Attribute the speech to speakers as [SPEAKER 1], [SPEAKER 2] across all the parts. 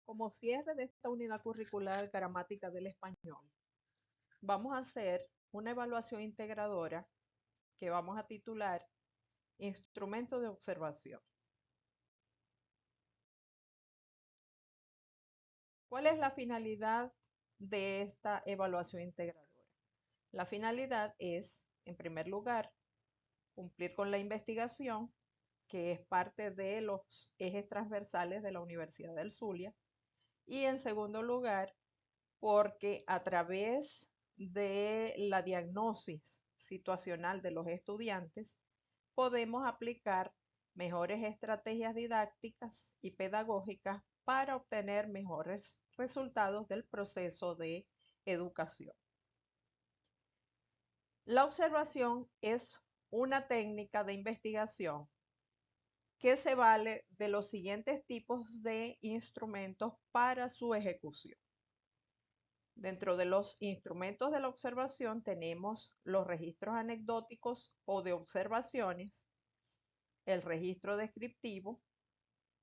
[SPEAKER 1] Como cierre de esta unidad curricular gramática del español, vamos a hacer una evaluación integradora que vamos a titular Instrumento de observación. ¿Cuál es la finalidad de esta evaluación integradora? La finalidad es, en primer lugar, cumplir con la investigación, que es parte de los ejes transversales de la Universidad del Zulia, y en segundo lugar, porque a través de la diagnosis situacional de los estudiantes podemos aplicar mejores estrategias didácticas y pedagógicas para obtener mejores resultados del proceso de educación. La observación es una técnica de investigación que se vale de los siguientes tipos de instrumentos para su ejecución. Dentro de los instrumentos de la observación tenemos los registros anecdóticos o de observaciones, el registro descriptivo,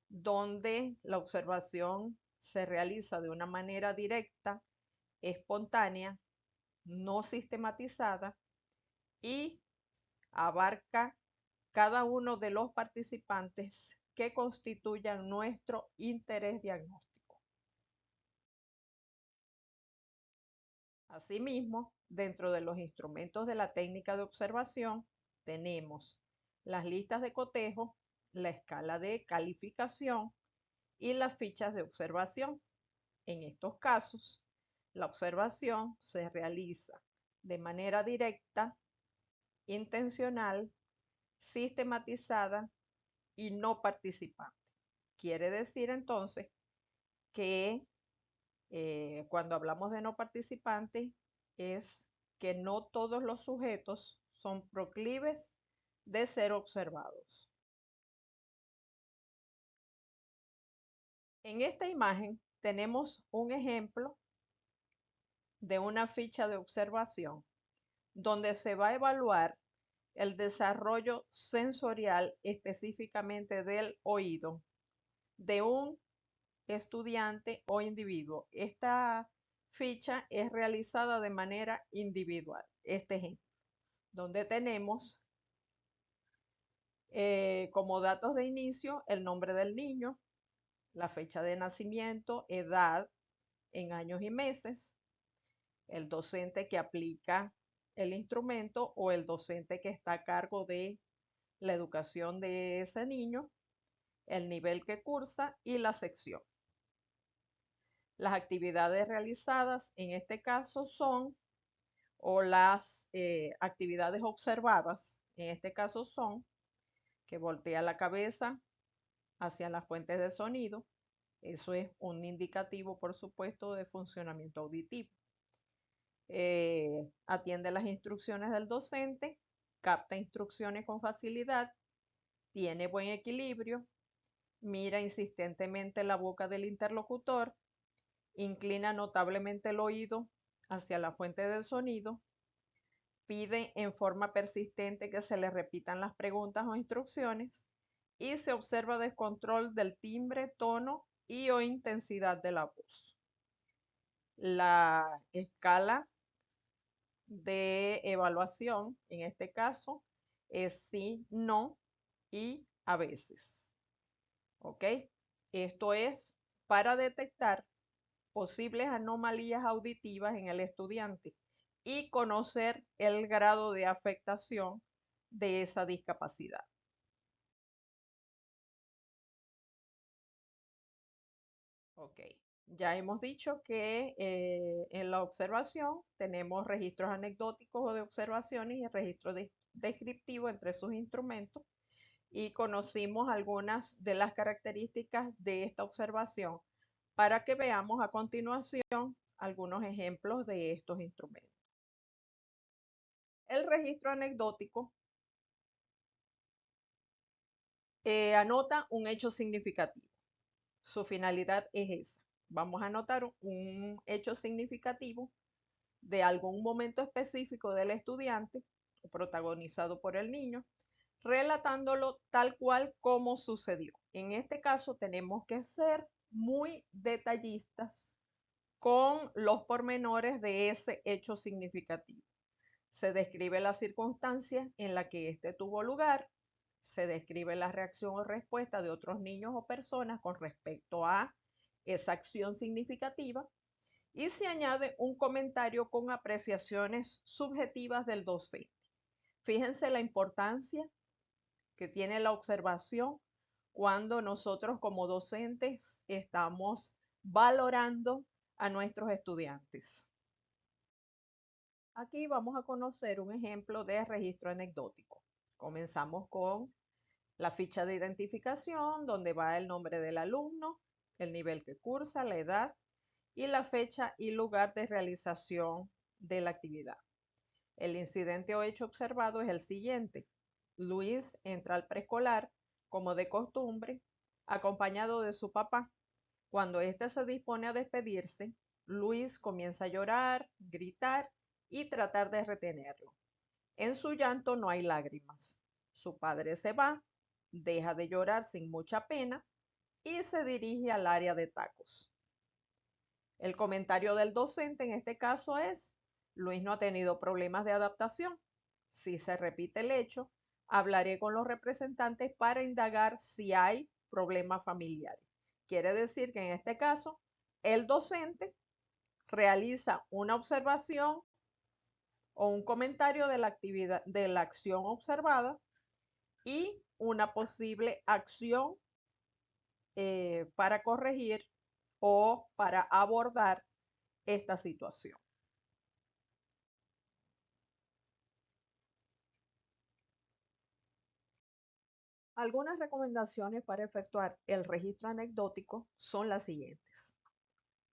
[SPEAKER 1] donde la observación se realiza de una manera directa, espontánea, no sistematizada y abarca cada uno de los participantes que constituyan nuestro interés diagnóstico. Asimismo, dentro de los instrumentos de la técnica de observación, tenemos las listas de cotejo, la escala de calificación y las fichas de observación. En estos casos, la observación se realiza de manera directa, intencional, sistematizada y no participante. Quiere decir entonces que cuando hablamos de no participante es que no todos los sujetos son proclives de ser observados. En esta imagen tenemos un ejemplo de una ficha de observación donde se va a evaluar el desarrollo sensorial específicamente del oído de un estudiante o individuo. Esta ficha es realizada de manera individual. Este ejemplo, donde tenemos como datos de inicio el nombre del niño, la fecha de nacimiento, edad en años y meses, el docente que aplica el instrumento o el docente que está a cargo de la educación de ese niño, el nivel que cursa y la sección. Las actividades realizadas en este caso son, o las actividades observadas en este caso son, que voltea la cabeza hacia las fuentes de sonido. Eso es un indicativo, por supuesto, de funcionamiento auditivo. Atiende las instrucciones del docente, capta instrucciones con facilidad, tiene buen equilibrio, mira insistentemente la boca del interlocutor, inclina notablemente el oído hacia la fuente del sonido, pide en forma persistente que se le repitan las preguntas o instrucciones y se observa descontrol del timbre, tono y o intensidad de la voz. La escala de evaluación, en este caso, es sí, no y a veces. ¿Ok? Esto es para detectar posibles anomalías auditivas en el estudiante y conocer el grado de afectación de esa discapacidad. Ok, ya hemos dicho que en la observación tenemos registros anecdóticos o de observaciones y registro descriptivo entre sus instrumentos y conocimos algunas de las características de esta observación para que veamos a continuación algunos ejemplos de estos instrumentos. El registro anecdótico anota un hecho significativo. Su finalidad es esa. Vamos a anotar un hecho significativo de algún momento específico del estudiante, protagonizado por el niño, relatándolo tal cual como sucedió. En este caso tenemos que ser muy detallistas con los pormenores de ese hecho significativo. Se describe la circunstancia en la que éste tuvo lugar, se describe la reacción o respuesta de otros niños o personas con respecto a esa acción significativa y se añade un comentario con apreciaciones subjetivas del docente. Fíjense la importancia que tiene la observación cuando nosotros como docentes estamos valorando a nuestros estudiantes. Aquí vamos a conocer un ejemplo de registro anecdótico. Comenzamos con la ficha de identificación, donde va el nombre del alumno, el nivel que cursa, la edad y la fecha y lugar de realización de la actividad. El incidente o hecho observado es el siguiente. Luis entra al preescolar, como de costumbre, acompañado de su papá. Cuando éste se dispone a despedirse, Luis comienza a llorar, gritar y tratar de retenerlo. En su llanto no hay lágrimas. Su padre se va, deja de llorar sin mucha pena y se dirige al área de tacos. El comentario del docente en este caso es: Luis no ha tenido problemas de adaptación. Si se repite el hecho, hablaré con los representantes para indagar si hay problemas familiares. Quiere decir que en este caso, el docente realiza una observación o un comentario de la actividad, de la acción observada y una posible acción para corregir o para abordar esta situación. Algunas recomendaciones para efectuar el registro anecdótico son las siguientes.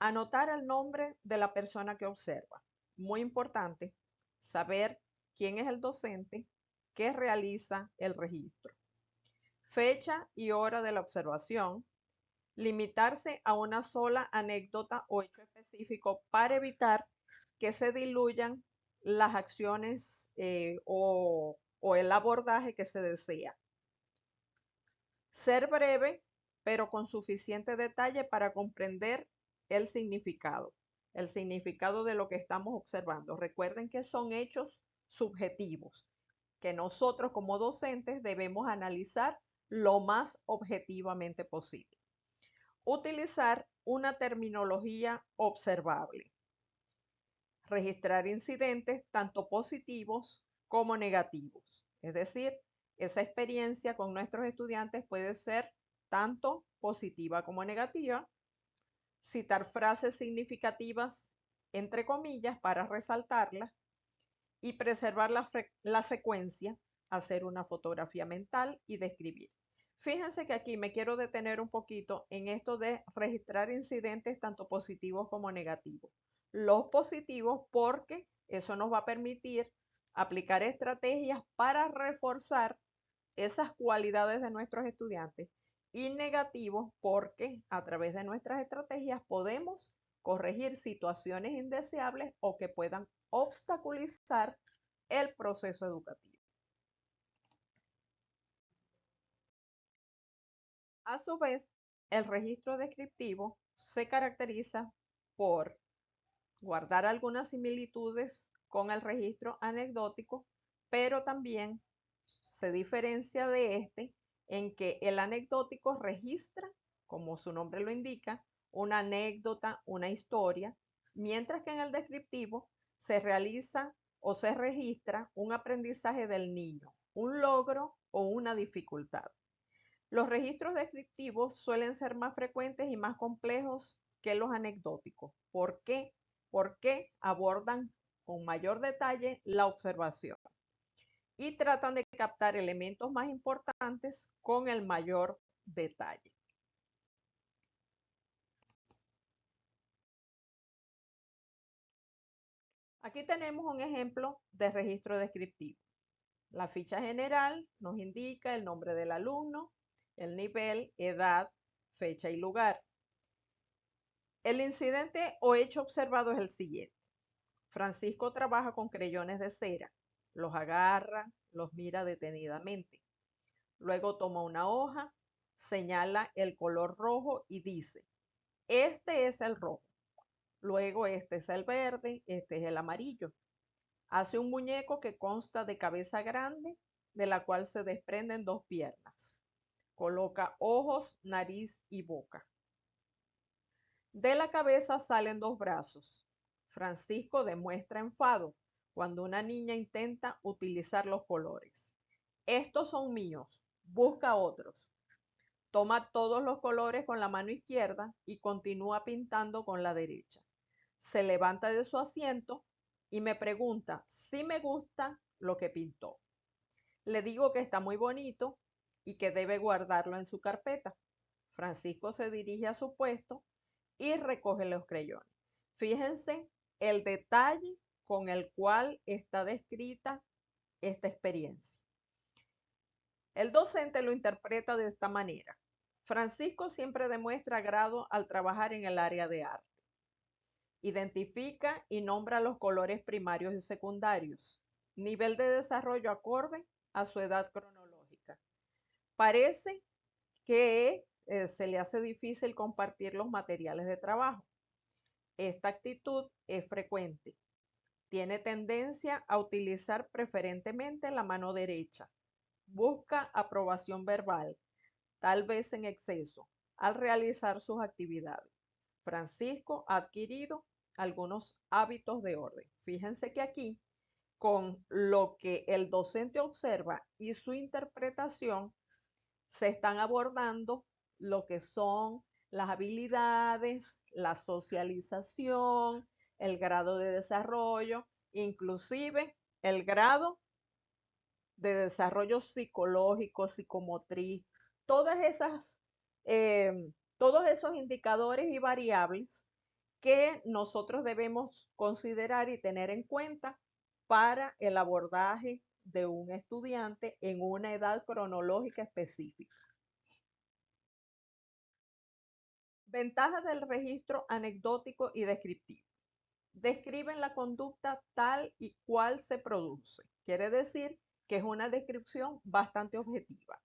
[SPEAKER 1] Anotar el nombre de la persona que observa. Muy importante saber quién es el docente que realiza el registro. Fecha y hora de la observación. Limitarse a una sola anécdota o hecho específico para evitar que se diluyan las acciones o el abordaje que se desea. Ser breve, pero con suficiente detalle para comprender el significado de lo que estamos observando. Recuerden que son hechos subjetivos, que nosotros como docentes debemos analizar lo más objetivamente posible. Utilizar una terminología observable. Registrar incidentes tanto positivos como negativos. Es decir, esa experiencia con nuestros estudiantes puede ser tanto positiva como negativa. Citar frases significativas, entre comillas, para resaltarlas y preservar la secuencia, hacer una fotografía mental y describir. Fíjense que aquí me quiero detener un poquito en esto de registrar incidentes tanto positivos como negativos. Los positivos porque eso nos va a permitir aplicar estrategias para reforzar esas cualidades de nuestros estudiantes, y negativos porque a través de nuestras estrategias podemos corregir situaciones indeseables o que puedan obstaculizar el proceso educativo. A su vez, el registro descriptivo se caracteriza por guardar algunas similitudes con el registro anecdótico, pero también se diferencia de este en que el anecdótico registra, como su nombre lo indica, una anécdota, una historia, mientras que en el descriptivo se realiza o se registra un aprendizaje del niño, un logro o una dificultad. Los registros descriptivos suelen ser más frecuentes y más complejos que los anecdóticos. ¿Por qué? Porque abordan con mayor detalle la observación y tratan de captar elementos más importantes con el mayor detalle. Aquí tenemos un ejemplo de registro descriptivo. La ficha general nos indica el nombre del alumno, el nivel, edad, fecha y lugar. El incidente o hecho observado es el siguiente. Francisco trabaja con creyones de cera, los agarra, los mira detenidamente. Luego toma una hoja, señala el color rojo y dice, este es el rojo. Luego este es el verde, este es el amarillo. Hace un muñeco que consta de cabeza grande, de la cual se desprenden dos piernas. Coloca ojos, nariz y boca. De la cabeza salen dos brazos. Francisco demuestra enfado cuando una niña intenta utilizar los colores. Estos son míos, busca otros. Toma todos los colores con la mano izquierda y continúa pintando con la derecha. Se levanta de su asiento y me pregunta si me gusta lo que pintó. Le digo que está muy bonito y que debe guardarlo en su carpeta. Francisco se dirige a su puesto y recoge los creyones. Fíjense el detalle con el cual está descrita esta experiencia. El docente lo interpreta de esta manera. Francisco siempre demuestra agrado al trabajar en el área de arte. Identifica y nombra los colores primarios y secundarios. Nivel de desarrollo acorde a su edad cronológica. Parece que se le hace difícil compartir los materiales de trabajo. Esta actitud es frecuente. Tiene tendencia a utilizar preferentemente la mano derecha. Busca aprobación verbal, tal vez en exceso, al realizar sus actividades. Francisco ha adquirido algunos hábitos de orden. Fíjense que aquí, con lo que el docente observa y su interpretación, se están abordando lo que son las habilidades, la socialización, el grado de desarrollo, inclusive el grado de desarrollo psicológico, psicomotriz, todas esas, todos esos indicadores y variables que nosotros debemos considerar y tener en cuenta para el abordaje de un estudiante en una edad cronológica específica. Ventajas del registro anecdótico y descriptivo. Describen la conducta tal y cual se produce. Quiere decir que es una descripción bastante objetiva.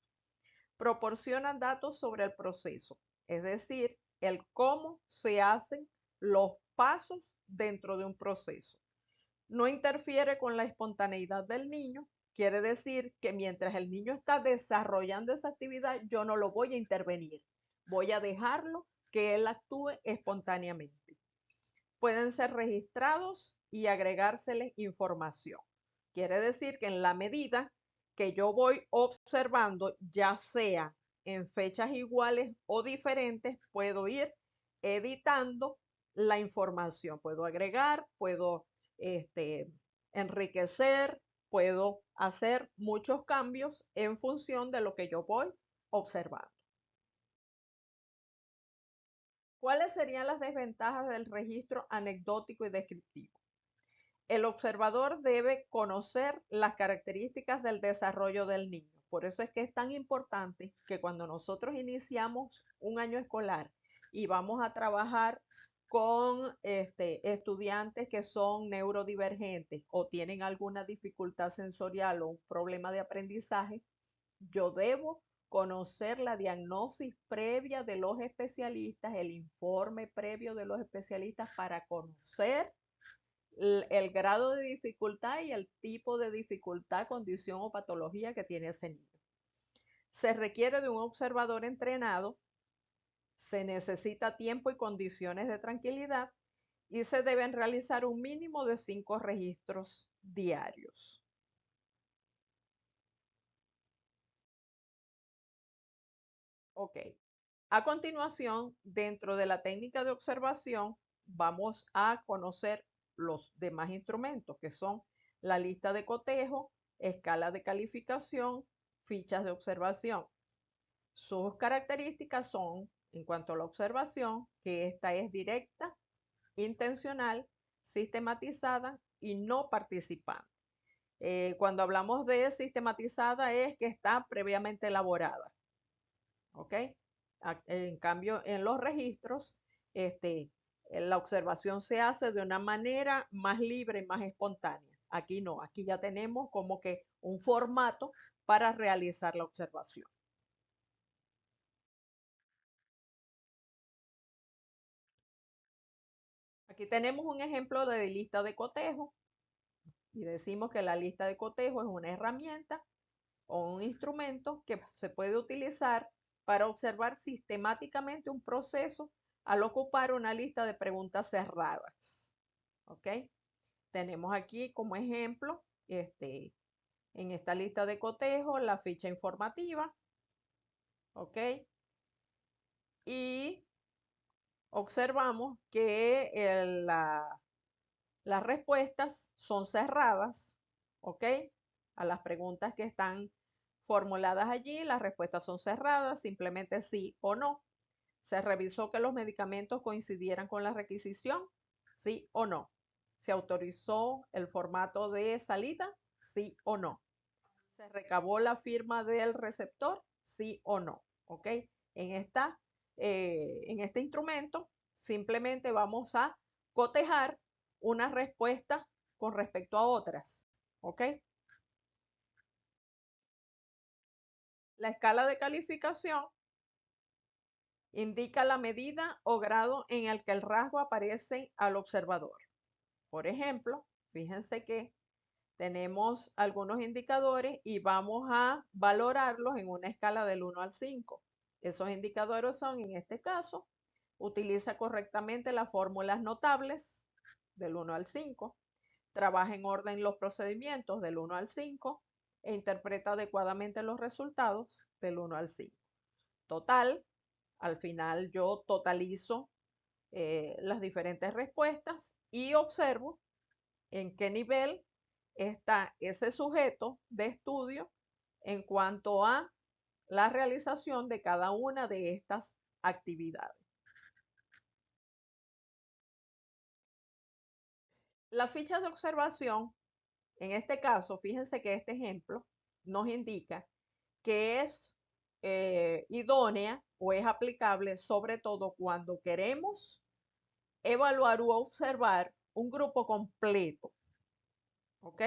[SPEAKER 1] Proporcionan datos sobre el proceso, es decir, el cómo se hacen los pasos dentro de un proceso. No interfiere con la espontaneidad del niño, quiere decir que mientras el niño está desarrollando esa actividad, yo no lo voy a intervenir, voy a dejarlo que él actúe espontáneamente. Pueden ser registrados y agregárseles información. Quiere decir que en la medida que yo voy observando, ya sea en fechas iguales o diferentes, puedo ir editando la información. Puedo agregar, puedo enriquecer, puedo hacer muchos cambios en función de lo que yo voy observando. ¿Cuáles serían las desventajas del registro anecdótico y descriptivo? El observador debe conocer las características del desarrollo del niño. Por eso es que es tan importante que cuando nosotros iniciamos un año escolar y vamos a trabajar con estudiantes que son neurodivergentes o tienen alguna dificultad sensorial o un problema de aprendizaje, yo debo conocer la diagnosis previa de los especialistas, el informe previo de los especialistas para conocer el grado de dificultad y el tipo de dificultad, condición o patología que tiene ese niño. Se requiere de un observador entrenado, se necesita tiempo y condiciones de tranquilidad y se deben realizar un mínimo de 5 registros diarios. Ok. A continuación, dentro de la técnica de observación, vamos a conocer los demás instrumentos, que son la lista de cotejo, escala de calificación, fichas de observación. Sus características son, en cuanto a la observación, que esta es directa, intencional, sistematizada y no participante. Cuando hablamos de sistematizada es que está previamente elaborada. ¿Ok? En cambio, en los registros, la observación se hace de una manera más libre y más espontánea. Aquí no, aquí ya tenemos como que un formato para realizar la observación. Aquí tenemos un ejemplo de lista de cotejo y decimos que la lista de cotejo es una herramienta o un instrumento que se puede utilizar para observar sistemáticamente un proceso al ocupar una lista de preguntas cerradas. ¿Ok? Tenemos aquí como ejemplo, en esta lista de cotejo, la ficha informativa. ¿Ok? Y observamos que las respuestas son cerradas. ¿Ok? A las preguntas que están formuladas allí, las respuestas son cerradas, simplemente sí o no. Se revisó que los medicamentos coincidieran con la requisición, sí o no. Se autorizó el formato de salida, sí o no. Se recabó la firma del receptor, sí o no. ¿Ok? En, esta, en este instrumento simplemente vamos a cotejar una respuesta con respecto a otras. ¿Ok? La escala de calificación indica la medida o grado en el que el rasgo aparece al observador. Por ejemplo, fíjense que tenemos algunos indicadores y vamos a valorarlos en una escala del 1 al 5. Esos indicadores son, en este caso, utiliza correctamente las fórmulas notables del 1 al 5, trabaja en orden los procedimientos del 1 al 5 e interpreta adecuadamente los resultados del 1 al 5. Total, al final yo totalizo las diferentes respuestas y observo en qué nivel está ese sujeto de estudio en cuanto a la realización de cada una de estas actividades. La ficha de observación, en este caso, fíjense que este ejemplo nos indica que es idónea o es aplicable sobre todo cuando queremos evaluar u observar un grupo completo. ¿Ok?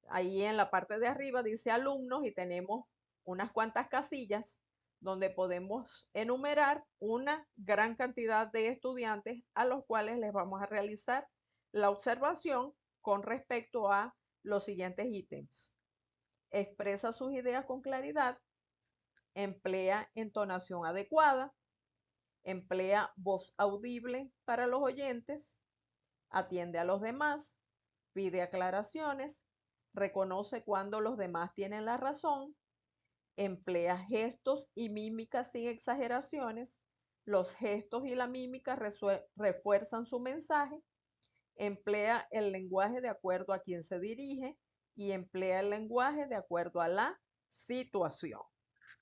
[SPEAKER 1] Ahí en la parte de arriba dice alumnos y tenemos unas cuantas casillas donde podemos enumerar una gran cantidad de estudiantes a los cuales les vamos a realizar la observación con respecto a los siguientes ítems. Expresa sus ideas con claridad, emplea entonación adecuada, emplea voz audible para los oyentes, atiende a los demás, pide aclaraciones, reconoce cuando los demás tienen la razón, emplea gestos y mímicas sin exageraciones, los gestos y la mímica refuerzan su mensaje, emplea el lenguaje de acuerdo a quien se dirige y emplea el lenguaje de acuerdo a la situación.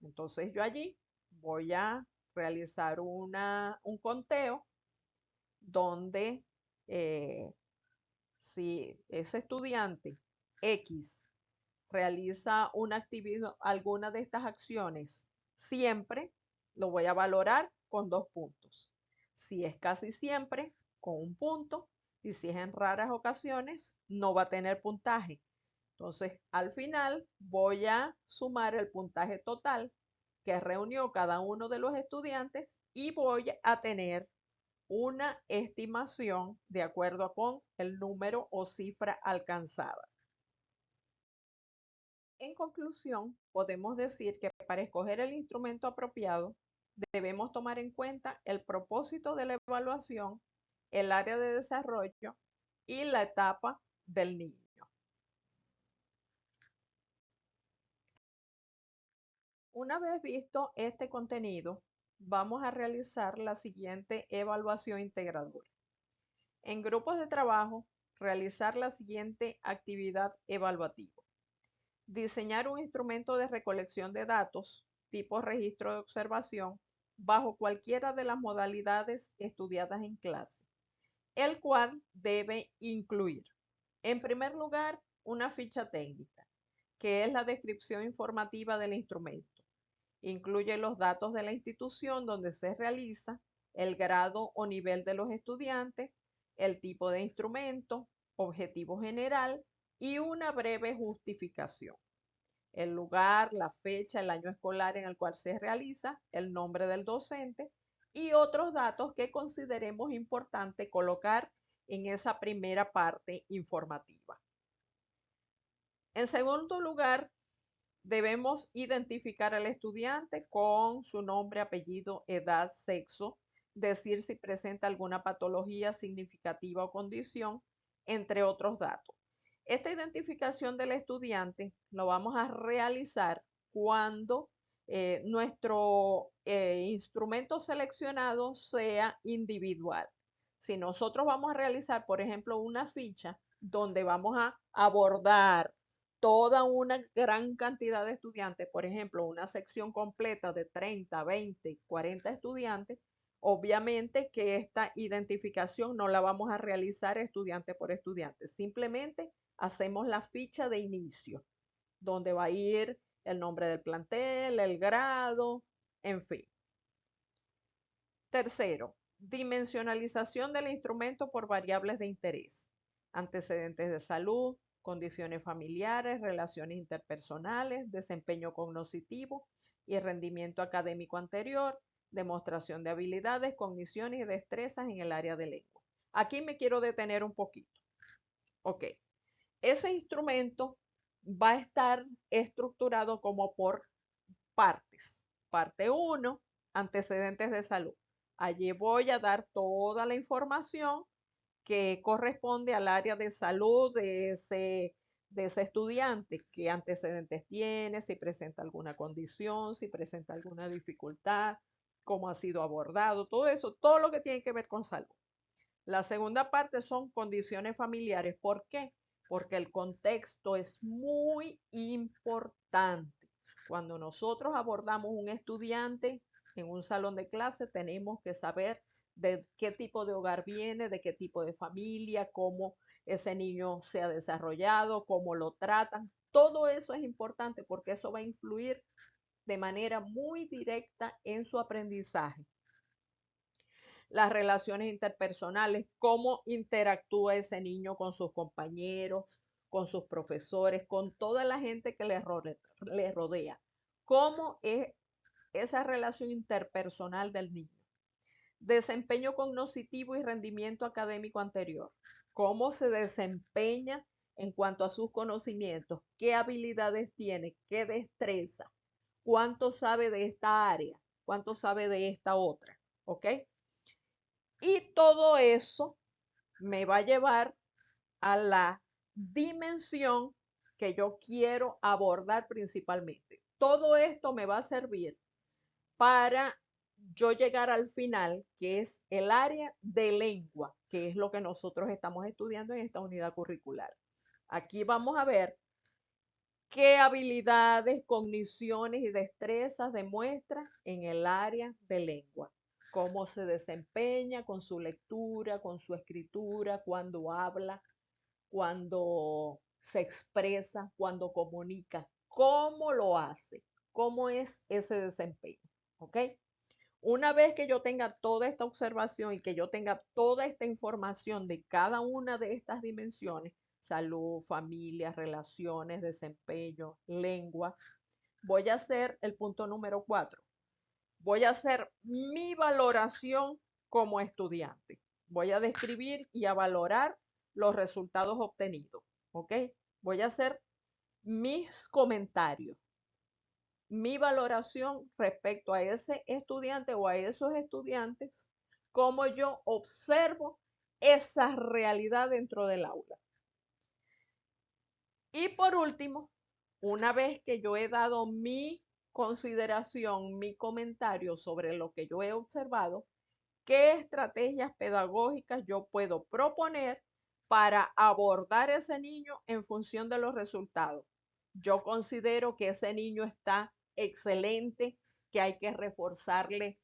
[SPEAKER 1] Entonces yo allí voy a realizar un conteo donde si ese estudiante X realiza una actividad, alguna de estas acciones, siempre lo voy a valorar con 2 puntos. Si es casi siempre, con 1 punto. Y si es en raras ocasiones, no va a tener puntaje. Entonces, al final voy a sumar el puntaje total que reunió cada uno de los estudiantes y voy a tener una estimación de acuerdo con el número o cifra alcanzada. En conclusión, podemos decir que para escoger el instrumento apropiado, debemos tomar en cuenta el propósito de la evaluación, el área de desarrollo y la etapa del niño. Una vez visto este contenido, vamos a realizar la siguiente evaluación integradora. En grupos de trabajo, realizar la siguiente actividad evaluativa. Diseñar un instrumento de recolección de datos tipo registro de observación bajo cualquiera de las modalidades estudiadas en clase, el cual debe incluir, en primer lugar, una ficha técnica, que es la descripción informativa del instrumento. Incluye los datos de la institución donde se realiza, el grado o nivel de los estudiantes, el tipo de instrumento, objetivo general y una breve justificación. El lugar, la fecha, el año escolar en el cual se realiza, el nombre del docente y otros datos que consideremos importante colocar en esa primera parte informativa. En segundo lugar, debemos identificar al estudiante con su nombre, apellido, edad, sexo, decir si presenta alguna patología significativa o condición, entre otros datos. Esta identificación del estudiante lo vamos a realizar cuando nuestro instrumento seleccionado sea individual. Si nosotros vamos a realizar, por ejemplo, una ficha donde vamos a abordar toda una gran cantidad de estudiantes, por ejemplo, una sección completa de 30, 20, 40 estudiantes, obviamente que esta identificación no la vamos a realizar estudiante por estudiante, simplemente hacemos la ficha de inicio, donde va a ir el nombre del plantel, el grado, en fin. Tercero, dimensionalización del instrumento por variables de interés, antecedentes de salud, condiciones familiares, relaciones interpersonales, desempeño cognitivo y rendimiento académico anterior, demostración de habilidades, cogniciones y destrezas en el área de lengua. Aquí me quiero detener un poquito. Ok, ese instrumento va a estar estructurado como por partes. Parte 1, antecedentes de salud. Allí voy a dar toda la información que corresponde al área de salud de ese estudiante, qué antecedentes tiene, si presenta alguna condición, si presenta alguna dificultad, cómo ha sido abordado, todo eso, todo lo que tiene que ver con salud. La segunda parte son condiciones familiares. ¿Por qué? Porque el contexto es muy importante. Cuando nosotros abordamos un estudiante en un salón de clase, tenemos que saber de qué tipo de hogar viene, de qué tipo de familia, cómo ese niño se ha desarrollado, cómo lo tratan. Todo eso es importante porque eso va a influir de manera muy directa en su aprendizaje. Las relaciones interpersonales, cómo interactúa ese niño con sus compañeros, con sus profesores, con toda la gente que le rodea. Cómo es esa relación interpersonal del niño. Desempeño cognitivo y rendimiento académico anterior. Cómo se desempeña en cuanto a sus conocimientos, qué habilidades tiene, qué destreza, cuánto sabe de esta área, cuánto sabe de esta otra. ¿Ok? Y todo eso me va a llevar a la dimensión que yo quiero abordar principalmente. Todo esto me va a servir para yo llegar al final, que es el área de lengua, que es lo que nosotros estamos estudiando en esta unidad curricular. Aquí vamos a ver qué habilidades, cogniciones y destrezas demuestra en el área de lengua. Cómo se desempeña con su lectura, con su escritura, cuando habla, cuando se expresa, cuando comunica. ¿Cómo lo hace? ¿Cómo es ese desempeño? ¿Ok? Una vez que yo tenga toda esta observación y que yo tenga toda esta información de cada una de estas dimensiones, salud, familia, relaciones, desempeño, lengua, voy a hacer el punto número 4. Voy a hacer mi valoración como estudiante. Voy a describir y a valorar los resultados obtenidos. ¿Ok? Voy a hacer mis comentarios, mi valoración respecto a ese estudiante o a esos estudiantes, cómo yo observo esa realidad dentro del aula. Y por último, una vez que yo he dado mi consideración, mi comentario sobre lo que yo he observado, qué estrategias pedagógicas yo puedo proponer para abordar a ese niño en función de los resultados. Yo considero que ese niño está excelente, que hay que reforzarle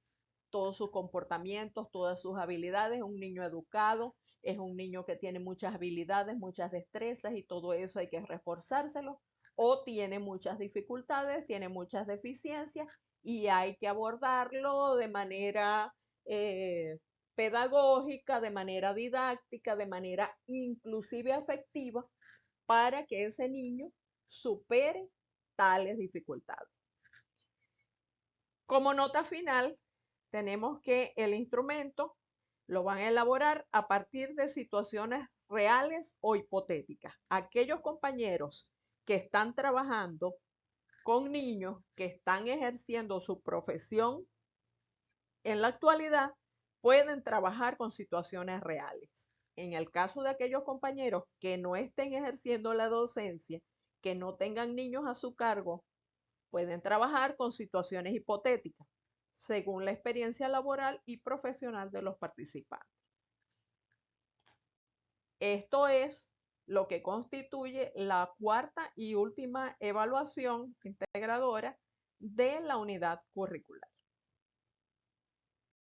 [SPEAKER 1] todos sus comportamientos, todas sus habilidades. Es un niño educado, es un niño que tiene muchas habilidades, muchas destrezas y todo eso hay que reforzárselo. O tiene muchas dificultades, tiene muchas deficiencias y hay que abordarlo de manera pedagógica, de manera didáctica, de manera inclusive afectiva, para que ese niño supere tales dificultades. Como nota final, tenemos que el instrumento lo van a elaborar a partir de situaciones reales o hipotéticas. Aquellos compañeros que están trabajando con niños que están ejerciendo su profesión en la actualidad pueden trabajar con situaciones reales. En el caso de aquellos compañeros que no estén ejerciendo la docencia, que no tengan niños a su cargo, pueden trabajar con situaciones hipotéticas, según la experiencia laboral y profesional de los participantes. Esto es lo que constituye la cuarta y última evaluación integradora de la unidad curricular.